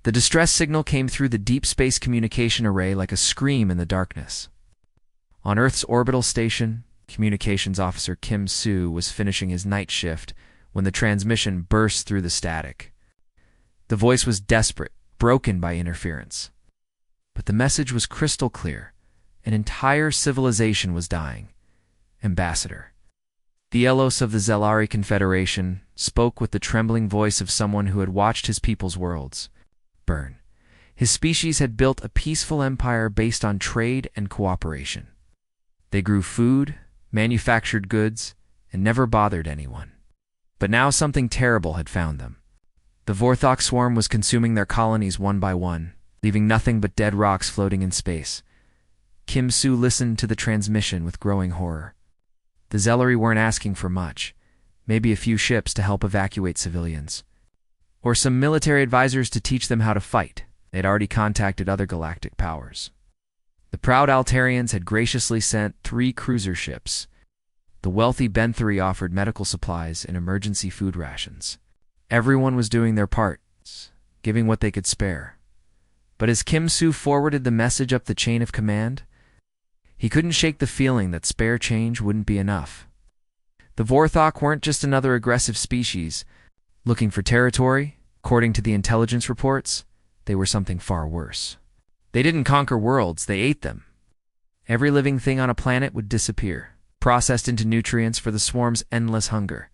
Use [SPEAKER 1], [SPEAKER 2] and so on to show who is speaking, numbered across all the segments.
[SPEAKER 1] The distress signal came through the deep space communication array like a scream in the darkness. On Earth's orbital station, Communications Officer Kim Soo was finishing his night shift when the transmission burst through the static. The voice was desperate, broken by interference. But the message was crystal clear. An entire civilization was dying. Ambassador. The Elos of the Zelari Confederation spoke with the trembling voice of someone who had watched his people's worlds burn. His species had built a peaceful empire based on trade and cooperation. They grew food, manufactured goods, and never bothered anyone. But now something terrible had found them. The Vorthok swarm was consuming their colonies one by one, leaving nothing but dead rocks floating in space. Kim Soo listened to the transmission with growing horror. The Zelari weren't asking for much, maybe a few ships to help evacuate civilians, or some military advisors to teach them how to fight. They'd already contacted other galactic powers. The proud Altarians had graciously sent 3 cruiser ships. The wealthy Benthari offered medical supplies and emergency food rations. Everyone was doing their part, giving what they could spare. But as Kim Soo forwarded the message up the chain of command, he couldn't shake the feeling that spare change wouldn't be enough. The Vorthok weren't just another aggressive species looking for territory. According to the intelligence reports, they were something far worse. They didn't conquer worlds, they ate them. Every living thing on a planet would disappear, processed into nutrients for the swarm's endless hunger.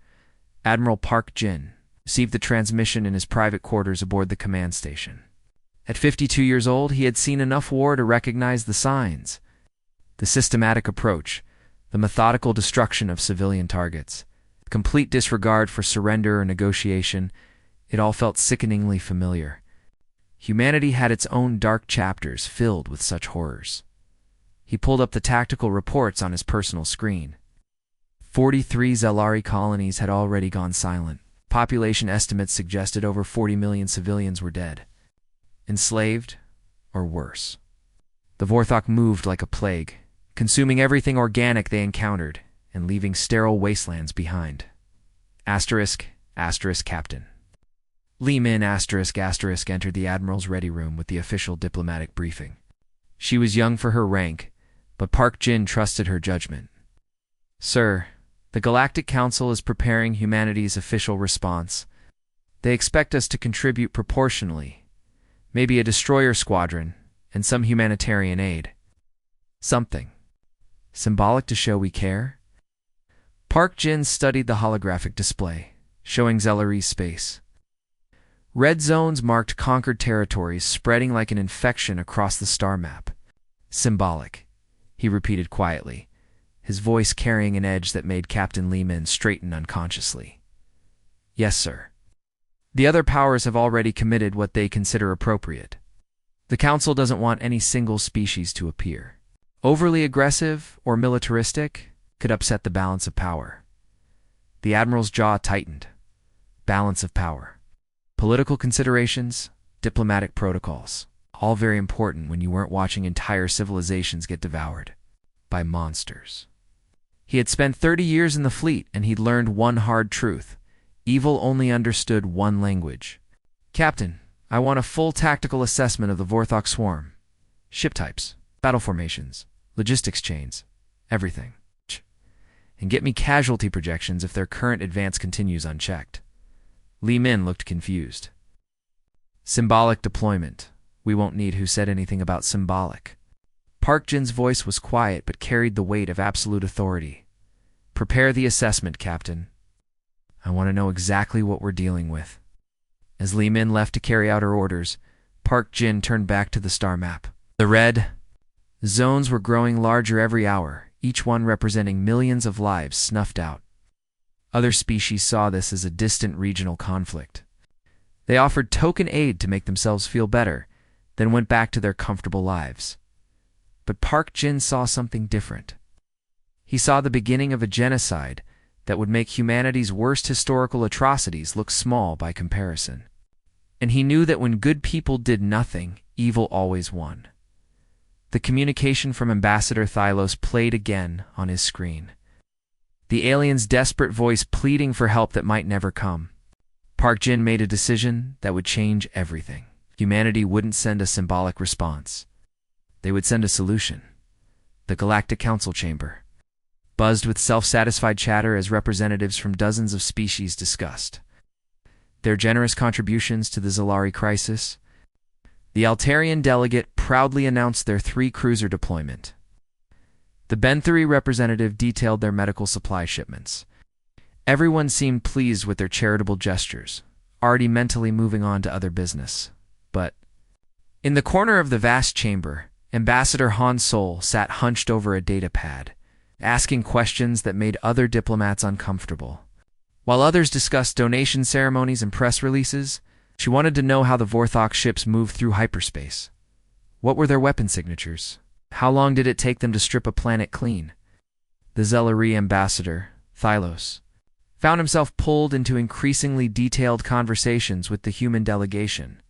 [SPEAKER 1] Admiral Park Jin received the transmission in his private quarters aboard the command station. At 52 years old, he had seen enough war to recognize the signs. The systematic approach, the methodical destruction of civilian targets, the complete disregard for surrender or negotiation, it all felt sickeningly familiar. Humanity had its own dark chapters filled with such horrors. He pulled up the tactical reports on his personal screen. 43 Zelari colonies had already gone silent. Population estimates suggested over 40 million civilians were dead. Enslaved, or worse. The Vorthok moved like a plague, consuming everything organic they encountered and leaving sterile wastelands behind. Asterisk, Captain. Li Min asterisk entered the Admiral's ready room with the official diplomatic briefing. She was young for her rank, but Park Jin trusted her judgment. Sir, the Galactic Council is preparing humanity's official response. They expect us to contribute proportionally, maybe a destroyer squadron, and some humanitarian aid. Something symbolic to show we care? Park Jin studied the holographic display, showing Zelari's space. Red zones marked conquered territories spreading like an infection across the star map. Symbolic, he repeated quietly, his voice carrying an edge that made Captain Li Min straighten unconsciously. Yes, sir. The other powers have already committed what they consider appropriate. The Council doesn't want any single species to appear. Overly aggressive or militaristic could upset the balance of power. The Admiral's jaw tightened. Balance of power. Political considerations, diplomatic protocols, all very important when you weren't watching entire civilizations get devoured by monsters. He had spent 30 years in the fleet and he'd learned one hard truth. Evil only understood one language. Captain, I want a full tactical assessment of the Vorthok swarm. Ship types, battle formations, logistics chains, everything. And get me casualty projections if their current advance continues unchecked. Li Min looked confused. Symbolic deployment. We won't need who said anything about symbolic. Park Jin's voice was quiet but carried the weight of absolute authority. Prepare the assessment, Captain. I want to know exactly what we're dealing with. As Li Min left to carry out her orders, Park Jin turned back to the star map. The red zones were growing larger every hour, each one representing millions of lives snuffed out. Other species saw this as a distant regional conflict. They offered token aid to make themselves feel better, then went back to their comfortable lives. But Park Jin saw something different. He saw the beginning of a genocide that would make humanity's worst historical atrocities look small by comparison. And he knew that when good people did nothing, evil always won. The communication from Ambassador Thylos played again on his screen. The alien's desperate voice pleading for help that might never come. Park Jin made a decision that would change everything. Humanity wouldn't send a symbolic response. They would send a solution. The Galactic Council Chamber buzzed with self-satisfied chatter as representatives from dozens of species discussed their generous contributions to the Zalari crisis. The Altarian delegate proudly announced their 3-cruiser deployment. The Benthari representative detailed their medical supply shipments. Everyone seemed pleased with their charitable gestures, already mentally moving on to other business. But in the corner of the vast chamber, Ambassador Han Sol sat hunched over a data pad, asking questions that made other diplomats uncomfortable. While others discussed donation ceremonies and press releases, she wanted to know how the Vorthok ships moved through hyperspace. What were their weapon signatures? How long did it take them to strip a planet clean? The Zelari ambassador, Thylos, found himself pulled into increasingly detailed conversations with the human delegation.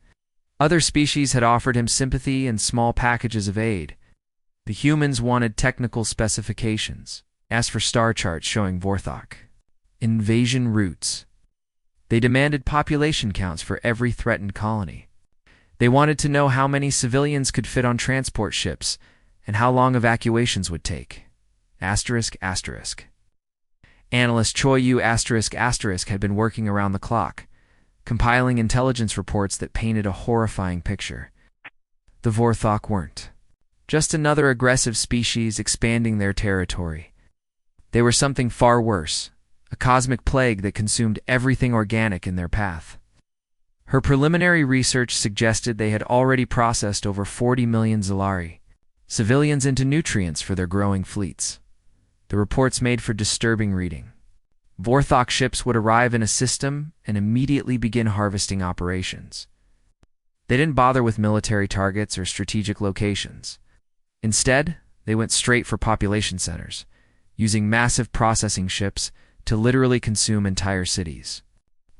[SPEAKER 1] Other species had offered him sympathy and small packages of aid. The humans wanted technical specifications, asked for star charts showing Vorthok invasion routes. They demanded population counts for every threatened colony. They wanted to know how many civilians could fit on transport ships and how long evacuations would take. Asterisk, asterisk. Analyst Choi Yu asterisk, asterisk had been working around the clock, compiling intelligence reports that painted a horrifying picture. The Vorthok weren't just another aggressive species expanding their territory. They were something far worse, a cosmic plague that consumed everything organic in their path. Her preliminary research suggested they had already processed over 40 million Zalari, civilians, into nutrients for their growing fleets. The reports made for disturbing reading. Vorthok ships would arrive in a system and immediately begin harvesting operations. They didn't bother with military targets or strategic locations. Instead, they went straight for population centers, using massive processing ships to literally consume entire cities.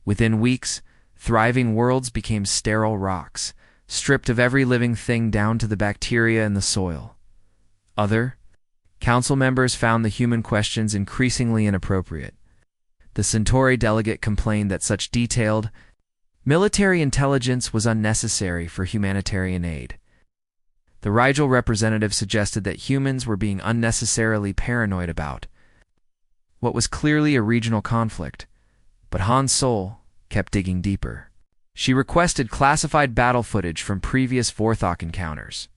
[SPEAKER 1] Within weeks, thriving worlds became sterile rocks, stripped of every living thing down to the bacteria in the soil. Other council members found the human questions increasingly inappropriate. The Centauri delegate complained that such detailed military intelligence was unnecessary for humanitarian aid. The Rigel representative suggested that humans were being unnecessarily paranoid about what was clearly a regional conflict, but Han Sol kept digging deeper. She requested classified battle footage from previous Vorthok encounters.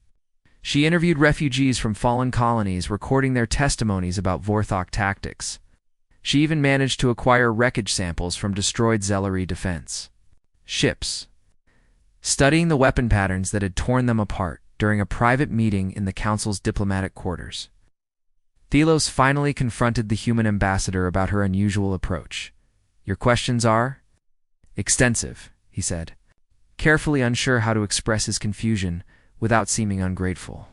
[SPEAKER 1] She interviewed refugees from fallen colonies, recording their testimonies about Vorthok tactics. She even managed to acquire wreckage samples from destroyed Zelari defense ships, studying the weapon patterns that had torn them apart during a private meeting in the Council's diplomatic quarters. Thelos finally confronted the human ambassador about her unusual approach. "Your questions are extensive," he said, carefully unsure how to express his confusion without seeming ungrateful.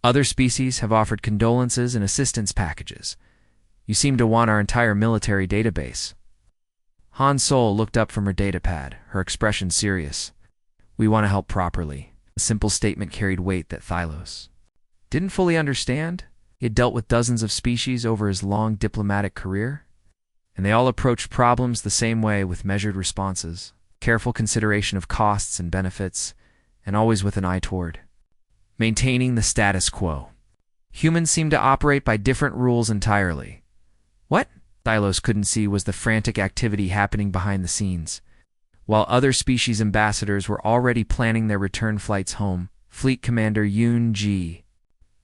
[SPEAKER 1] "Other species have offered condolences and assistance packages. You seem to want our entire military database." Han Sol looked up from her datapad, her expression serious. "We want to help properly." A simple statement carried weight that Thylos didn't fully understand. He had dealt with dozens of species over his long diplomatic career, and they all approached problems the same way, with measured responses, careful consideration of costs and benefits, and always with an eye toward maintaining the status quo. Humans seemed to operate by different rules entirely. What Thylos couldn't see was the frantic activity happening behind the scenes. While other species ambassadors were already planning their return flights home, Fleet Commander Yoon Ji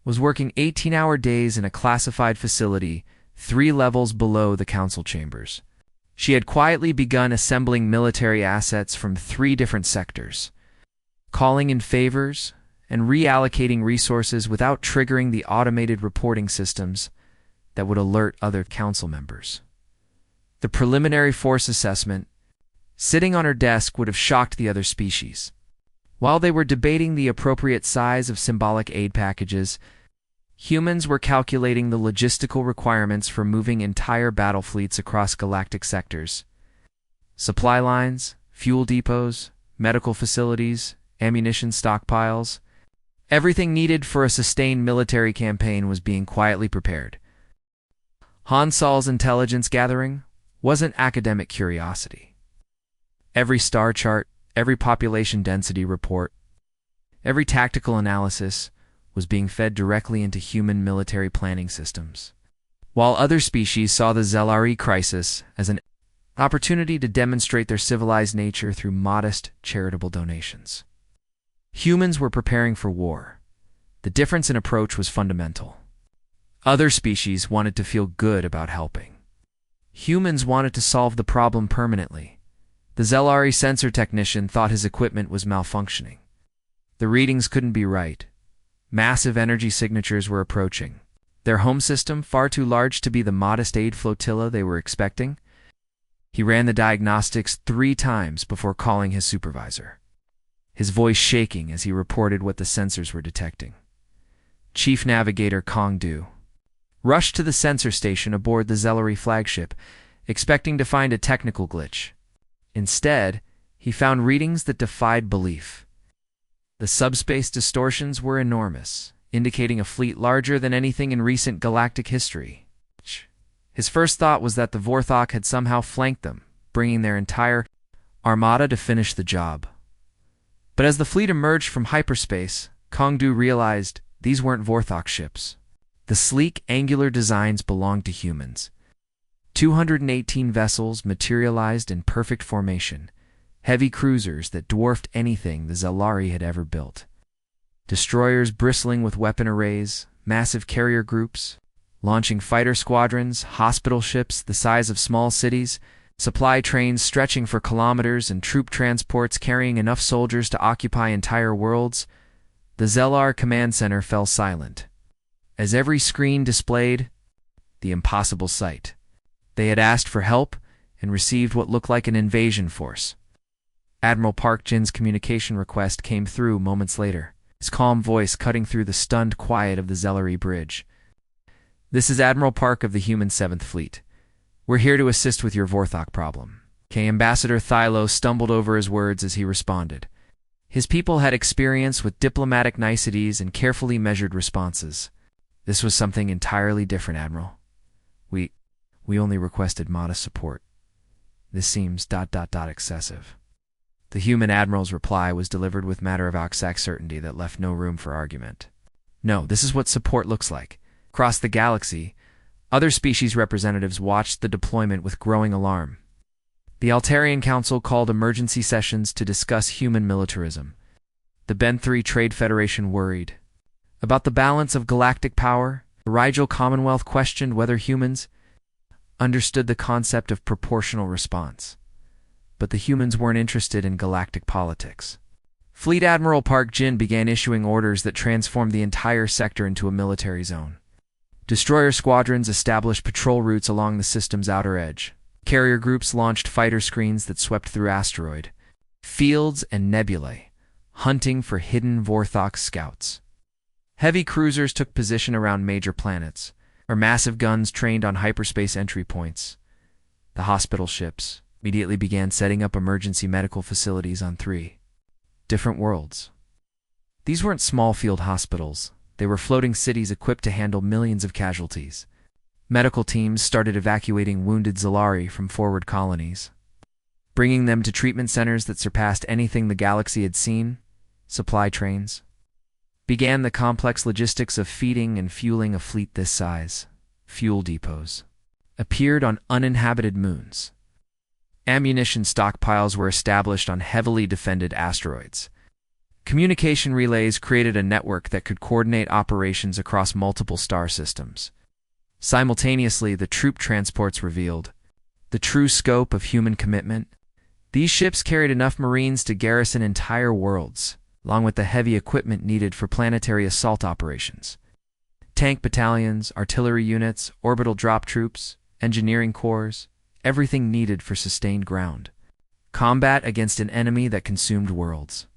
[SPEAKER 1] was working 18-hour days in a classified facility 3 levels below the council chambers. She had quietly begun assembling military assets from 3 different sectors, calling in favors and reallocating resources without triggering the automated reporting systems that would alert other council members. The preliminary force assessment sitting on her desk would have shocked the other species. While they were debating the appropriate size of symbolic aid packages, humans were calculating the logistical requirements for moving entire battle fleets across galactic sectors. Supply lines, fuel depots, medical facilities, ammunition stockpiles. Everything needed for a sustained military campaign was being quietly prepared. Han Sol's intelligence gathering wasn't academic curiosity. Every star chart, every population density report, every tactical analysis was being fed directly into human military planning systems. While other species saw the Zelari crisis as an opportunity to demonstrate their civilized nature through modest, charitable donations. Humans were preparing for war. The difference in approach was fundamental. Other species wanted to feel good about helping. Humans wanted to solve the problem permanently. The Zelari sensor technician thought his equipment was malfunctioning. The readings couldn't be right. Massive energy signatures were approaching. Their home system far too large to be the modest aid flotilla they were expecting. He ran the diagnostics 3 times before calling his supervisor, his voice shaking as he reported what the sensors were detecting. Chief Navigator Kong Du rushed to the sensor station aboard the Zelari flagship, expecting to find a technical glitch. Instead, he found readings that defied belief. The subspace distortions were enormous, indicating a fleet larger than anything in recent galactic history. His first thought was that the Vorthok had somehow flanked them, bringing their entire armada to finish the job. But as the fleet emerged from hyperspace, Kong Du realized these weren't Vorthok ships. The sleek, angular designs belonged to humans. 218 vessels materialized in perfect formation, heavy cruisers that dwarfed anything the Zelari had ever built. Destroyers bristling with weapon arrays, massive carrier groups, launching fighter squadrons, hospital ships the size of small cities, supply trains stretching for kilometers, and troop transports carrying enough soldiers to occupy entire worlds. The Zellar command center fell silent, as every screen displayed the impossible sight. They had asked for help and received what looked like an invasion force. Admiral Park Jin's communication request came through moments later, his calm voice cutting through the stunned quiet of the Zelari bridge. "This is Admiral Park of the Human 7th Fleet. We're here to assist with your Vorthok problem." Ambassador Thylo stumbled over his words as he responded. His people had experience with diplomatic niceties and carefully measured responses. "This was something entirely different, Admiral. We only requested modest support. This seems ... excessive." The human admiral's reply was delivered with matter-of-fact certainty that left no room for argument. "No, this is what support looks like." Across the galaxy, other species representatives watched the deployment with growing alarm. The Altarian Council called emergency sessions to discuss human militarism. The Ben-3 Trade Federation worried about the balance of galactic power. The Rigel Commonwealth questioned whether humans understood the concept of proportional response. But the humans weren't interested in galactic politics. Fleet Admiral Park Jin began issuing orders that transformed the entire sector into a military zone. Destroyer squadrons established patrol routes along the system's outer edge. Carrier groups launched fighter screens that swept through asteroid fields and nebulae, hunting for hidden Vorthok scouts. Heavy cruisers took position around major planets, or massive guns trained on hyperspace entry points. The hospital ships immediately began setting up emergency medical facilities on 3 different worlds. These weren't small field hospitals. They were floating cities equipped to handle millions of casualties. Medical teams started evacuating wounded Zelari from forward colonies, bringing them to treatment centers that surpassed anything the galaxy had seen. Supply trains began the complex logistics of feeding and fueling a fleet this size. Fuel depots appeared on uninhabited moons. Ammunition stockpiles were established on heavily defended asteroids. Communication relays created a network that could coordinate operations across multiple star systems. Simultaneously, the troop transports revealed the true scope of human commitment. These ships carried enough Marines to garrison entire worlds, along with the heavy equipment needed for planetary assault operations. Tank battalions, artillery units, orbital drop troops, engineering corps, everything needed for sustained ground combat against an enemy that consumed worlds.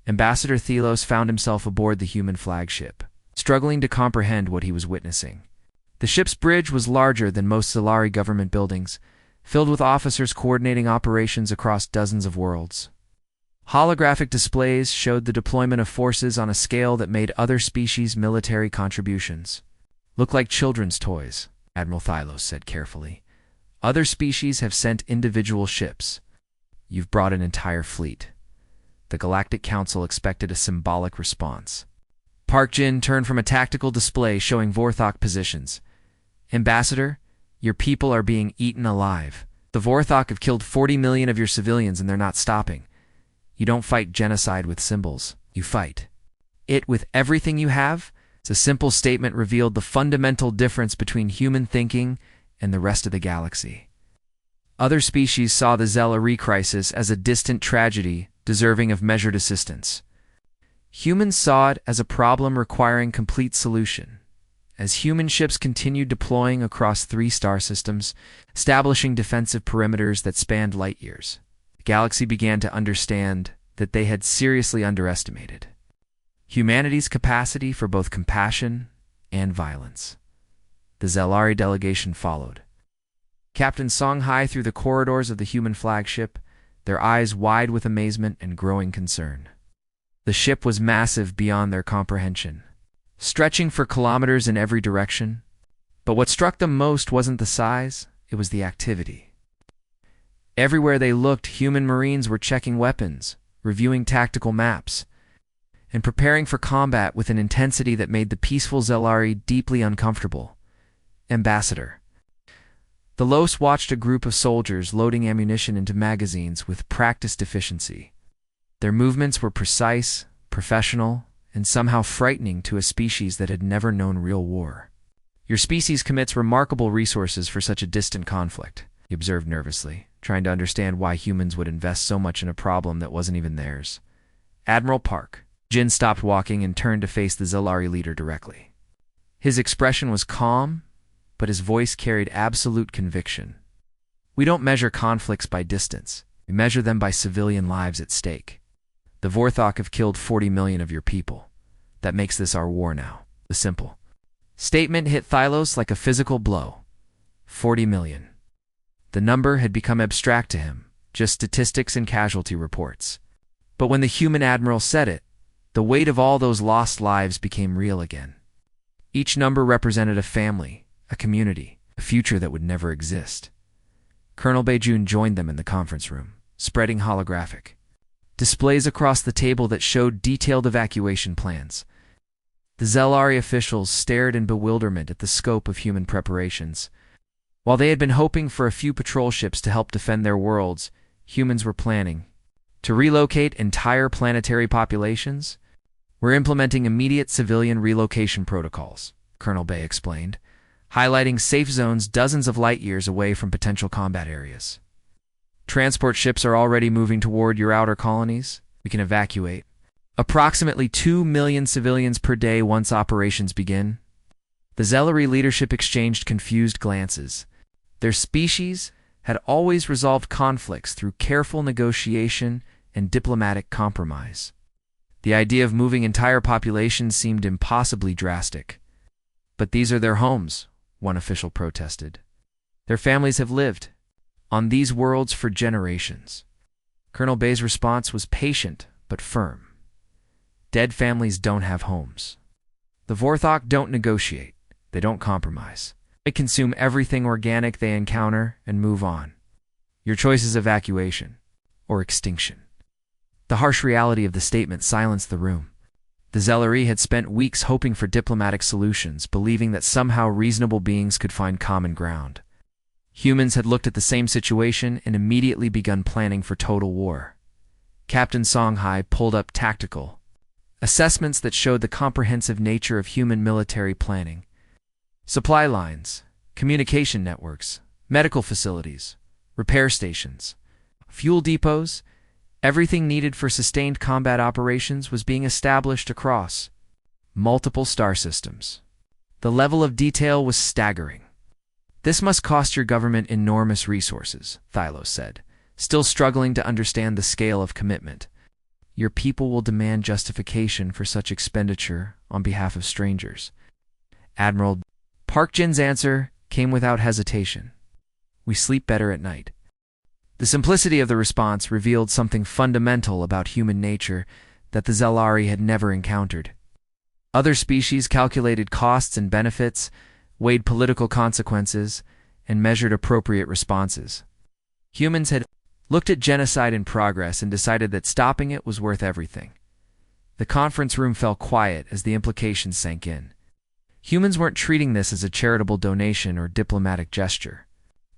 [SPEAKER 1] Ambassador Thelos found himself aboard the human flagship, struggling to comprehend what he was witnessing. The ship's bridge was larger than most Zelari government buildings, filled with officers coordinating operations across dozens of worlds. Holographic displays showed the deployment of forces on a scale that made other species' military contributions look like children's toys, Admiral Thylos said carefully. "Other species have sent individual ships. You've brought an entire fleet." The Galactic Council expected a symbolic response. Park Jin turned from a tactical display showing Vorthok positions. Ambassador, your people are being eaten alive. The Vorthok have killed 40 million of your civilians and they're not stopping. You don't fight genocide with symbols. You fight it with everything you have. A simple statement revealed the fundamental difference between human thinking and the rest of the galaxy. Other species saw the Zelari crisis as a distant tragedy deserving of measured assistance. Humans saw it as a problem requiring complete solution. As human ships continued deploying across 3 star systems, establishing defensive perimeters that spanned light years, the galaxy began to understand that they had seriously underestimated humanity's capacity for both compassion and violence. The Zelari delegation followed. Captain Songhai through the corridors of the human flagship, their eyes wide with amazement and growing concern. The ship was massive beyond their comprehension, stretching for kilometers in every direction. But what struck them most wasn't the size, it was the activity. Everywhere they looked, human marines were checking weapons, reviewing tactical maps, and preparing for combat with an intensity that made the peaceful Zelari deeply uncomfortable. Ambassador. The Los watched a group of soldiers loading ammunition into magazines with practiced efficiency. Their movements were precise, professional, and somehow frightening to a species that had never known real war. Your species commits remarkable resources for such a distant conflict, he observed nervously, trying to understand why humans would invest so much in a problem that wasn't even theirs. Admiral Park. Jin stopped walking and turned to face the Zelari leader directly. His expression was calm, but his voice carried absolute conviction. We don't measure conflicts by distance. We measure them by civilian lives at stake. The Vorthok have killed 40 million of your people. That makes this our war now. The simple statement hit Thylos like a physical blow. 40 million. The number had become abstract to him, just statistics and casualty reports. But when the human admiral said it, the weight of all those lost lives became real again. Each number represented a family, a community, a future that would never exist. Colonel Beijun joined them in the conference room, spreading holographic displays across the table that showed detailed evacuation plans. The Zelari officials stared in bewilderment at the scope of human preparations. While they had been hoping for a few patrol ships to help defend their worlds, humans were planning to relocate entire planetary populations. We're implementing immediate civilian relocation protocols, Colonel Bay explained, highlighting safe zones dozens of light years away from potential combat areas. Transport ships are already moving toward your outer colonies. We can evacuate approximately 2 million civilians per day once operations begin. The Zelari leadership exchanged confused glances. Their species had always resolved conflicts through careful negotiation and diplomatic compromise. The idea of moving entire populations seemed impossibly drastic. But these are their homes, one official protested. Their families have lived on these worlds for generations. Colonel Bay's response was patient but firm. Dead families don't have homes. The Vorthok don't negotiate. They don't compromise. They consume everything organic they encounter and move on. Your choice is evacuation or extinction. The harsh reality of the statement silenced the room. The Zelari had spent weeks hoping for diplomatic solutions, believing that somehow reasonable beings could find common ground. Humans had looked at the same situation and immediately begun planning for total war. Captain Songhai pulled up tactical assessments that showed the comprehensive nature of human military planning. Supply lines, communication networks, medical facilities, repair stations, fuel depots, everything needed for sustained combat operations was being established across multiple star systems. The level of detail was staggering. This must cost your government enormous resources, Thylos said, still struggling to understand the scale of commitment. Your people will demand justification for such expenditure on behalf of strangers. Admiral Park Jin's answer came without hesitation. We sleep better at night. The simplicity of the response revealed something fundamental about human nature that the Zelari had never encountered. Other species calculated costs and benefits, weighed political consequences, and measured appropriate responses. Humans had looked at genocide in progress and decided that stopping it was worth everything. The conference room fell quiet as the implications sank in. Humans weren't treating this as a charitable donation or diplomatic gesture.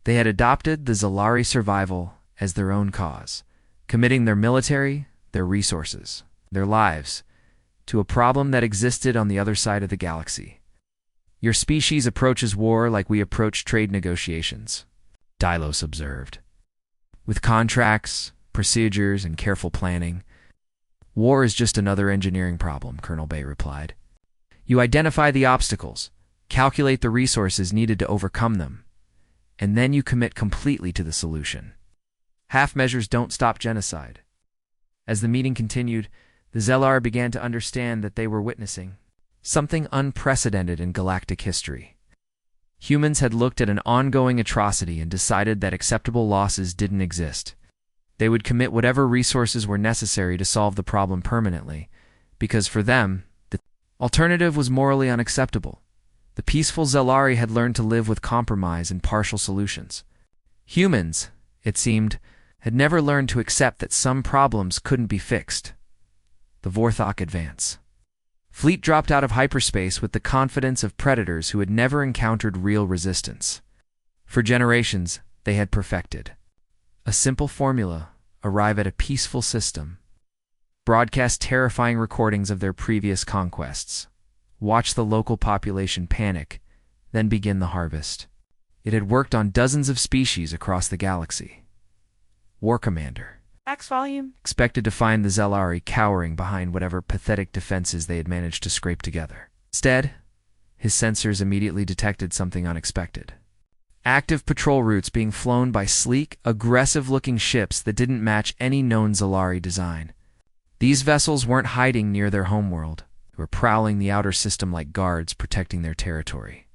[SPEAKER 1] They had adopted the Zalari survival as their own cause, committing their military, their resources, their lives, to a problem that existed on the other side of the galaxy. Your species approaches war like we approach trade negotiations, Dylos observed. With contracts, procedures, and careful planning. War is just another engineering problem, Colonel Bay replied. You identify the obstacles, calculate the resources needed to overcome them, and then you commit completely to the solution. Half measures don't stop genocide. As the meeting continued, the Zellar began to understand that they were witnessing something unprecedented in galactic history. Humans had looked at an ongoing atrocity and decided that acceptable losses didn't exist. They would commit whatever resources were necessary to solve the problem permanently, because for them, the alternative was morally unacceptable. The peaceful Zelari had learned to live with compromise and partial solutions. Humans, it seemed, had never learned to accept that some problems couldn't be fixed. The Vorthok advance. Fleet dropped out of hyperspace with the confidence of predators who had never encountered real resistance. For generations, they had perfected a simple formula, arrive at a peaceful system, broadcast terrifying recordings of their previous conquests, watch the local population panic, then begin the harvest. It had worked on dozens of species across the galaxy. War Commander
[SPEAKER 2] X volume
[SPEAKER 1] expected to find the Zelari cowering behind whatever pathetic defenses they had managed to scrape together. Instead, his sensors immediately detected something unexpected. Active patrol routes being flown by sleek, aggressive-looking ships that didn't match any known Zelari design. These vessels weren't hiding near their homeworld. They were prowling the outer system like guards protecting their territory.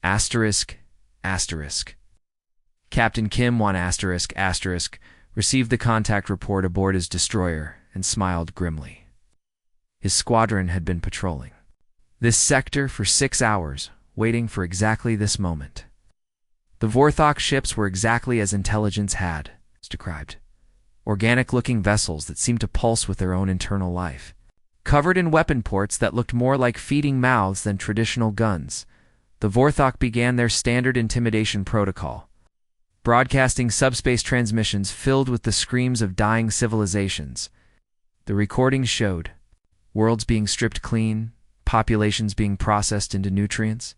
[SPEAKER 1] Asterisk, asterisk. Captain Kim Wan asterisk, asterisk received the contact report aboard his destroyer and smiled grimly. His squadron had been patrolling this sector for 6 hours, waiting for exactly this moment. The Vorthok ships were exactly as intelligence had described. Organic-looking vessels that seemed to pulse with their own internal life. Covered in weapon ports that looked more like feeding mouths than traditional guns, the Vorthok began their standard intimidation protocol, broadcasting subspace transmissions filled with the screams of dying civilizations. The recordings showed worlds being stripped clean, populations being processed into nutrients,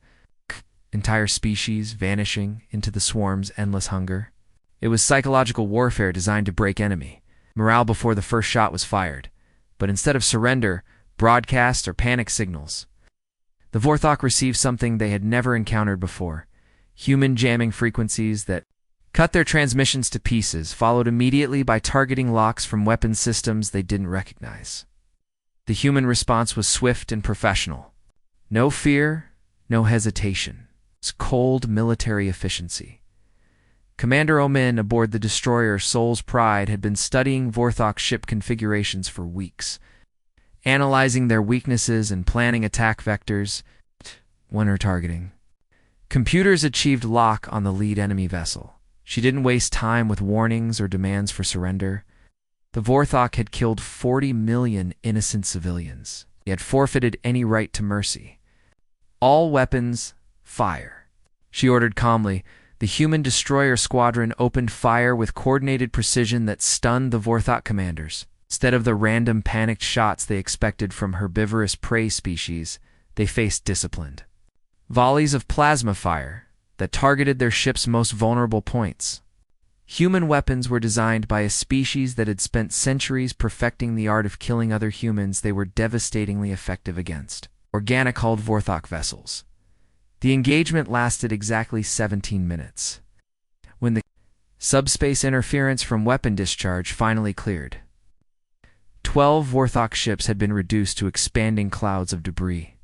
[SPEAKER 1] entire species vanishing into the swarm's endless hunger. It was psychological warfare designed to break enemy morale before the first shot was fired, but instead of surrender, broadcasts, or panic signals. The Vorthok received something they had never encountered before, human jamming frequencies that cut their transmissions to pieces, followed immediately by targeting locks from weapon systems they didn't recognize. The human response was swift and professional. No fear, no hesitation. It's cold military efficiency. Commander Omin aboard the destroyer Soul's Pride had been studying Vorthok ship configurations for weeks, analyzing their weaknesses and planning attack vectors when her targeting. Computers achieved lock on the lead enemy vessel. She didn't waste time with warnings or demands for surrender. The Vorthok had killed 40 million innocent civilians. He had forfeited any right to mercy. All weapons, fire. She ordered calmly. The human destroyer squadron opened fire with coordinated precision that stunned the Vorthok commanders. Instead of the random panicked shots they expected from herbivorous prey species, they faced disciplined volleys of plasma fire that targeted their ship's most vulnerable points. Human weapons were designed by a species that had spent centuries perfecting the art of killing other humans they were devastatingly effective against. Organic-hulled Vorthok vessels. The engagement lasted exactly 17 minutes. When the subspace interference from weapon discharge finally cleared, 12 Vorthok ships had been reduced to expanding clouds of debris.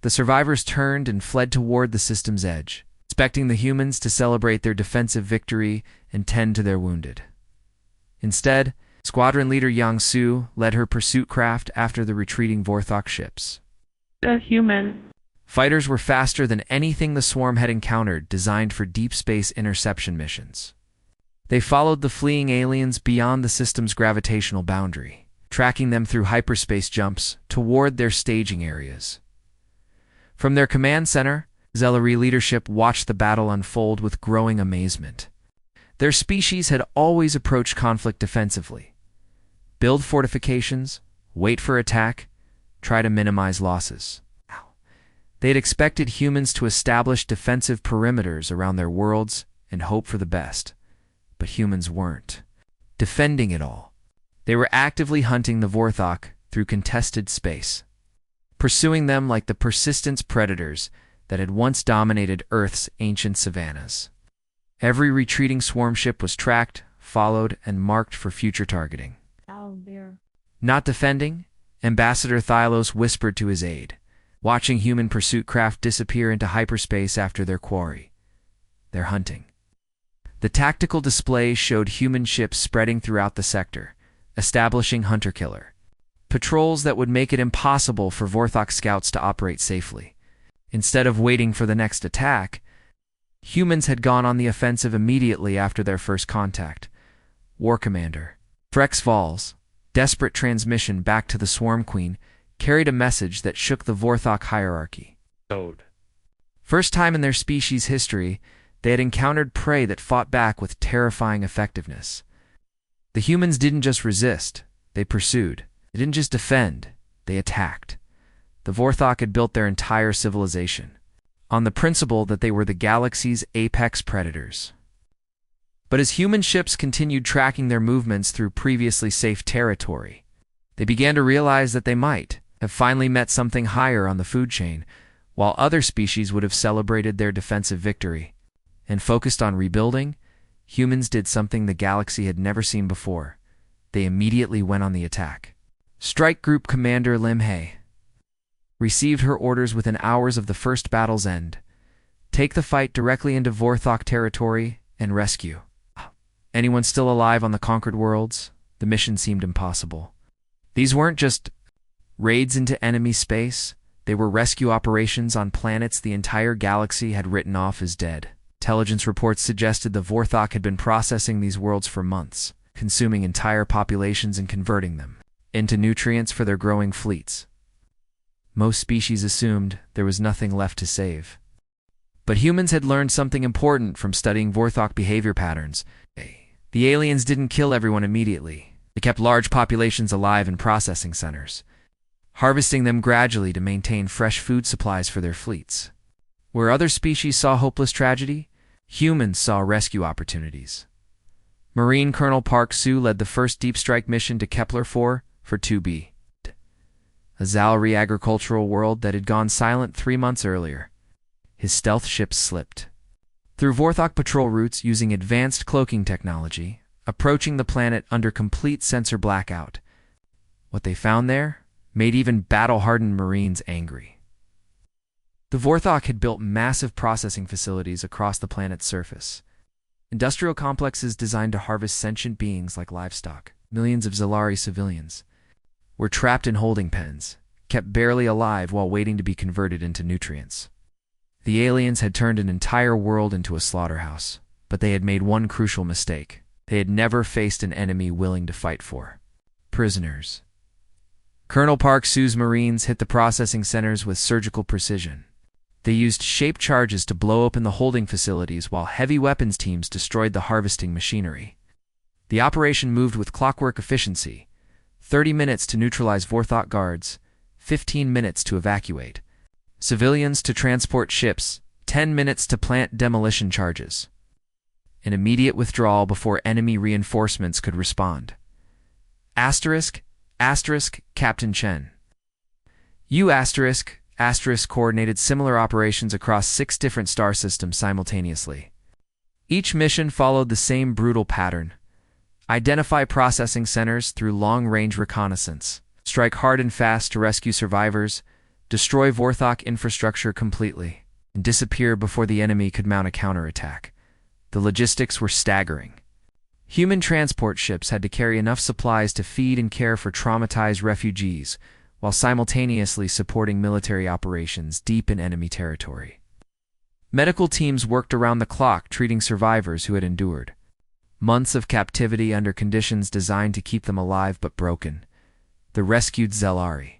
[SPEAKER 1] The survivors turned and fled toward the system's edge, expecting the humans to celebrate their defensive victory and tend to their wounded. Instead, Squadron Leader Yang Su led her pursuit craft after the retreating Vorthok ships.
[SPEAKER 2] The human
[SPEAKER 1] Fighters were faster than anything the swarm had encountered, designed for deep space interception missions. They followed the fleeing aliens beyond the system's gravitational boundary, tracking them through hyperspace jumps toward their staging areas. From their command center, Zellery leadership watched the battle unfold with growing amazement. Their species had always approached conflict defensively. Build fortifications, wait for attack, try to minimize losses. They had expected humans to establish defensive perimeters around their worlds and hope for the best. But humans weren't defending it all. They were actively hunting the Vorthok through contested space, pursuing them like the persistent predators that had once dominated Earth's ancient savannas. Every retreating swarm ship was tracked, followed, and marked for future targeting. Not defending, Ambassador Thylos whispered to his aide, watching human pursuit craft disappear into hyperspace after their quarry. They're hunting. The tactical display showed human ships spreading throughout the sector, establishing hunter-killer patrols that would make it impossible for Vorthok scouts to operate safely. Instead of waiting for the next attack, humans had gone on the offensive immediately after their first contact. War Commander Frex Val's desperate transmission back to the Swarm Queen carried a message that shook the Vorthok hierarchy. First time in their species' history, they had encountered prey that fought back with terrifying effectiveness. The humans didn't just resist, they pursued. They didn't just defend, they attacked. The Vorthok had built their entire civilization on the principle that they were the galaxy's apex predators. But as human ships continued tracking their movements through previously safe territory, they began to realize that they might have finally met something higher on the food chain, while other species would have celebrated their defensive victory and focused on rebuilding. Humans did something the galaxy had never seen before. They immediately went on the attack. Strike Group Commander Lim He received her orders within hours of the first battle's end. Take the fight directly into Vorthok territory and rescue anyone still alive on the conquered worlds. The mission seemed impossible. These weren't just raids into enemy space, they were rescue operations on planets the entire galaxy had written off as dead. Intelligence reports suggested the Vorthok had been processing these worlds for months, consuming entire populations and converting them into nutrients for their growing fleets. Most species assumed there was nothing left to save. But humans had learned something important from studying Vorthok behavior patterns. The aliens didn't kill everyone immediately. They kept large populations alive in processing centers, harvesting them gradually to maintain fresh food supplies for their fleets. Where other species saw hopeless tragedy, humans saw rescue opportunities. Marine Colonel Park Su led the first deep strike mission to Kepler-4 for 2B, a Zalri agricultural world that had gone silent 3 months earlier. His stealth ships slipped through Vorthok patrol routes using advanced cloaking technology, approaching the planet under complete sensor blackout. What they found there made even battle-hardened Marines angry. The Vorthok had built massive processing facilities across the planet's surface. Industrial complexes designed to harvest sentient beings like livestock. Millions of Zalari civilians were trapped in holding pens, kept barely alive while waiting to be converted into nutrients. The aliens had turned an entire world into a slaughterhouse, but they had made one crucial mistake. They had never faced an enemy willing to fight for prisoners. Colonel Park Su's Marines hit the processing centers with surgical precision. They used shaped charges to blow open the holding facilities while heavy weapons teams destroyed the harvesting machinery. The operation moved with clockwork efficiency: 30 minutes to neutralize Vorthok guards, 15 minutes to evacuate civilians to transport ships, 10 minutes to plant demolition charges. An immediate withdrawal before enemy reinforcements could respond. Asterisk, Captain Chen. U asterisk coordinated similar operations across 6 different star systems simultaneously. Each mission followed the same brutal pattern: identify processing centers through long-range reconnaissance, strike hard and fast to rescue survivors, destroy Vorthok infrastructure completely, and disappear before the enemy could mount a counterattack. The logistics were staggering. Human transport ships had to carry enough supplies to feed and care for traumatized refugees, while simultaneously supporting military operations deep in enemy territory. Medical teams worked around the clock treating survivors who had endured Months of captivity under conditions designed to keep them alive but broken. The rescued Zelari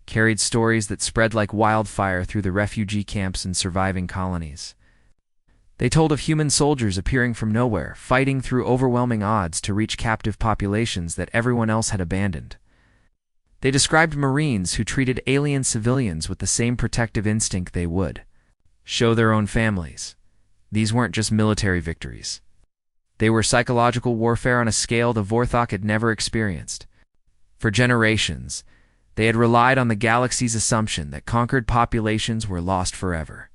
[SPEAKER 1] carried stories that spread like wildfire through the refugee camps and surviving colonies. They told of human soldiers appearing from nowhere, fighting through overwhelming odds to reach captive populations that everyone else had abandoned. They described Marines who treated alien civilians with the same protective instinct they would show their own families. These weren't just military victories. They were psychological warfare on a scale the Vorthok had never experienced. For generations, they had relied on the galaxy's assumption that conquered populations were lost forever.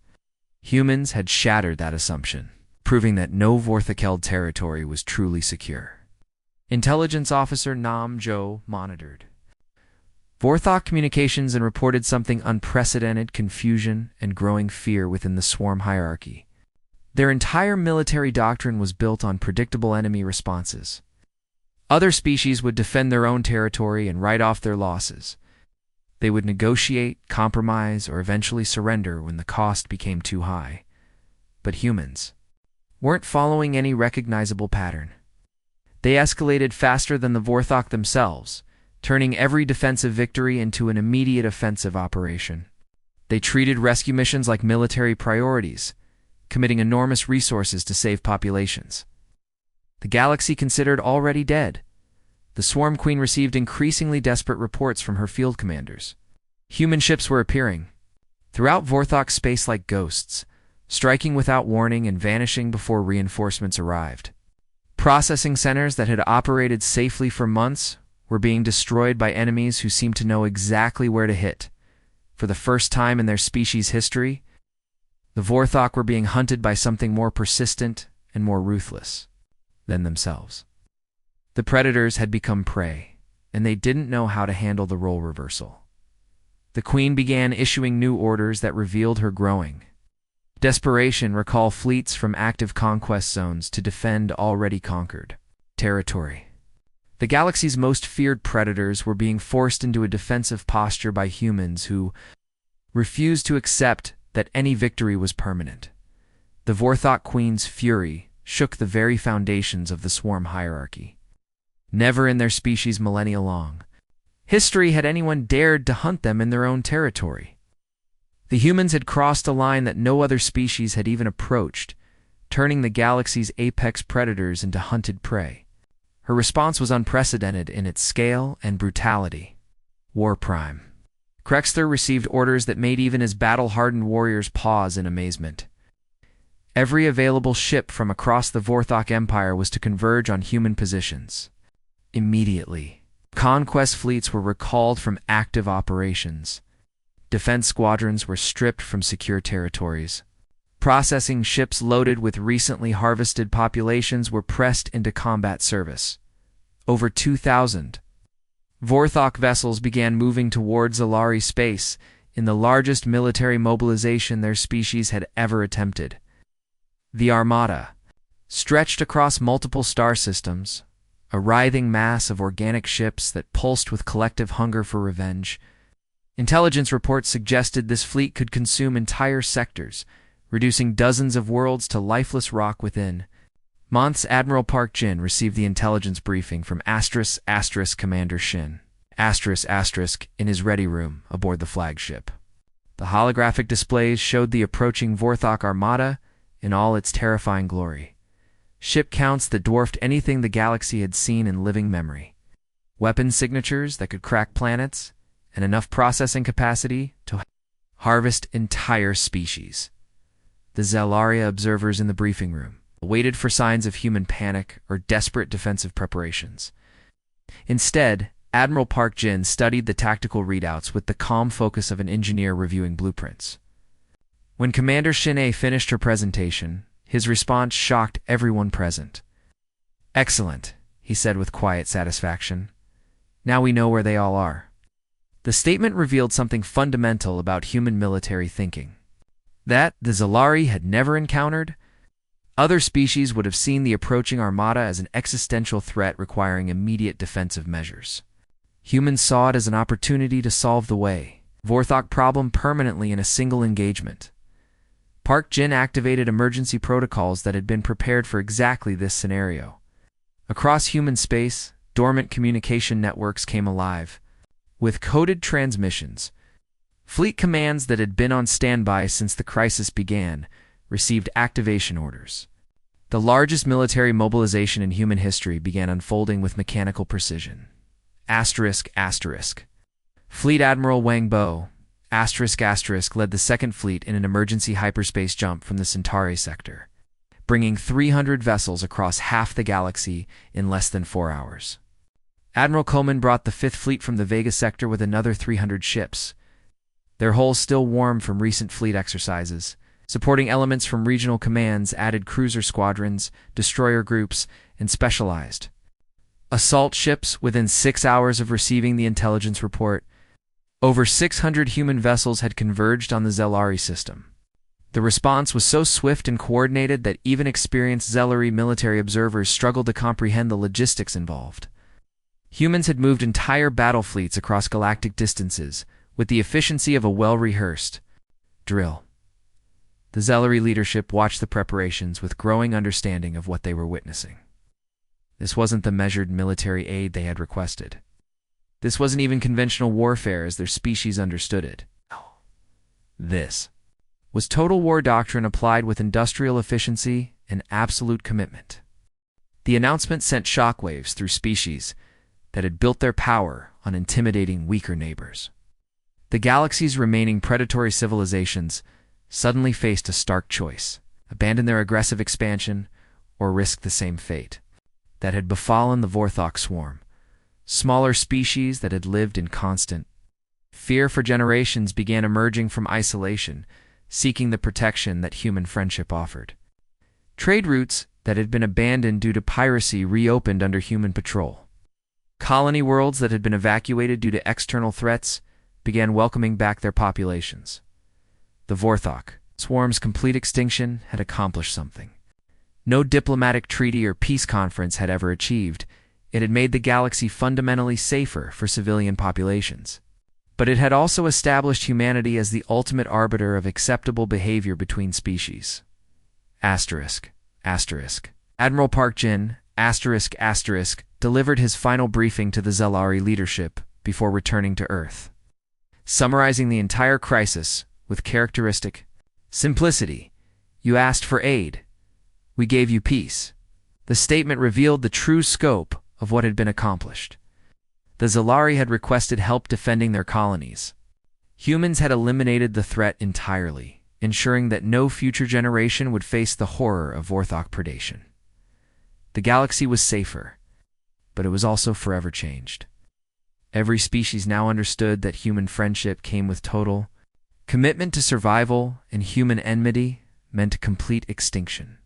[SPEAKER 1] Humans had shattered that assumption, proving that no Vorthok-held territory was truly secure. Intelligence Officer Nam Jo monitored Vorthok communications and reported something unprecedented confusion and growing fear within the swarm hierarchy. Their entire military doctrine was built on predictable enemy responses. Other species would defend their own territory and write off their losses. They would negotiate, compromise, or eventually surrender when the cost became too high. But humans weren't following any recognizable pattern. They escalated faster than the Vorthok themselves, turning every defensive victory into an immediate offensive operation. They treated rescue missions like military priorities, committing enormous resources to save populations. The galaxy considered already dead. The Swarm Queen received increasingly desperate reports from her field commanders. Human ships were appearing throughout Vorthok space like ghosts, striking without warning and vanishing before reinforcements arrived. Processing centers that had operated safely for months were being destroyed by enemies who seemed to know exactly where to hit. For the first time in their species' history, the Vorthok were being hunted by something more persistent and more ruthless than themselves. The predators had become prey, and they didn't know how to handle the role reversal. The Queen began issuing new orders that revealed her growing desperation. Recall fleets from active conquest zones to defend already conquered territory. The galaxy's most feared predators were being forced into a defensive posture by humans who refused to accept that any victory was permanent. The Vorthok Queen's fury shook the very foundations of the swarm hierarchy. Never in their species' millennia long history had anyone dared to hunt them in their own territory. The humans had crossed a line that no other species had even approached, turning the galaxy's apex predators into hunted prey. Her response was unprecedented in its scale and brutality. War Prime. Krexther received orders that made even his battle-hardened warriors pause in amazement. Every available ship from across the Vorthok Empire was to converge on human positions. Immediately, conquest fleets were recalled from active operations. Defense squadrons were stripped from secure territories. Processing ships loaded with recently harvested populations were pressed into combat service. Over 2,000 Vorthok vessels began moving towards Zelari space in the largest military mobilization their species had ever attempted. The Armada stretched across multiple star systems, a writhing mass of organic ships that pulsed with collective hunger for revenge. Intelligence reports suggested this fleet could consume entire sectors, reducing dozens of worlds to lifeless rock within. Month's Admiral Park Jin received the intelligence briefing from *** Commander Shin *** in his ready room aboard the flagship. The holographic displays showed the approaching Vorthok Armada in all its terrifying glory. Ship counts that dwarfed anything the galaxy had seen in living memory. Weapon signatures that could crack planets, and enough processing capacity to harvest entire species. The Zelaria observers in the briefing room waited for signs of human panic or desperate defensive preparations. Instead, Admiral Park Jin studied the tactical readouts with the calm focus of an engineer reviewing blueprints. When Commander Shin finished her presentation, his response shocked everyone present. "Excellent," he said with quiet satisfaction. "Now we know where they all are." The statement revealed something fundamental about human military thinking. That the Zelari had never encountered. Other species would have seen the approaching armada as an existential threat requiring immediate defensive measures. Humans saw it as an opportunity to solve the Vorthok problem permanently in a single engagement. Park Jin activated emergency protocols that had been prepared for exactly this scenario. Across human space, dormant communication networks came alive, with coded transmissions. Fleet commands that had been on standby since the crisis began received activation orders. The largest military mobilization in human history began unfolding with mechanical precision. ***. Fleet Admiral Wang Bo, ***, led the Second Fleet in an emergency hyperspace jump from the Centauri sector, bringing 300 vessels across half the galaxy in less than 4 hours. Admiral Coleman brought the Fifth Fleet from the Vega sector with another 300 ships, their hulls still warm from recent fleet exercises. Supporting elements from regional commands added cruiser squadrons, destroyer groups, and specialized assault ships within 6 hours of receiving the intelligence report. Over 600 human vessels had converged on the Zelari system. The response was so swift and coordinated that even experienced Zelari military observers struggled to comprehend the logistics involved. Humans had moved entire battle fleets across galactic distances with the efficiency of a well-rehearsed drill. The Zelari leadership watched the preparations with growing understanding of what they were witnessing. This wasn't the measured military aid they had requested. This wasn't even conventional warfare as their species understood it. This was total war doctrine applied with industrial efficiency and absolute commitment. The announcement sent shockwaves through species that had built their power on intimidating weaker neighbors. The galaxy's remaining predatory civilizations suddenly faced a stark choice: abandon their aggressive expansion or risk the same fate that had befallen the Vorthok swarm, smaller species that had lived in constant fear for generations began emerging from isolation, seeking the protection that human friendship offered. Trade routes that had been abandoned due to piracy reopened under human patrol. Colony worlds that had been evacuated due to external threats began welcoming back their populations. The Vorthok swarm's complete extinction had accomplished something no diplomatic treaty or peace conference had ever achieved. It had made the galaxy fundamentally safer for civilian populations. But it had also established humanity as the ultimate arbiter of acceptable behavior between species. Admiral Park Jin, delivered his final briefing to the Zelari leadership before returning to Earth. Summarizing the entire crisis with characteristic simplicity: "You asked for aid. We gave you peace." The statement revealed the true scope of what had been accomplished. The Zelari had requested help defending their colonies. Humans had eliminated the threat entirely, ensuring that no future generation would face the horror of Vorthok predation. The galaxy was safer, but it was also forever changed. Every species now understood that human friendship came with total commitment to survival, and human enmity meant complete extinction.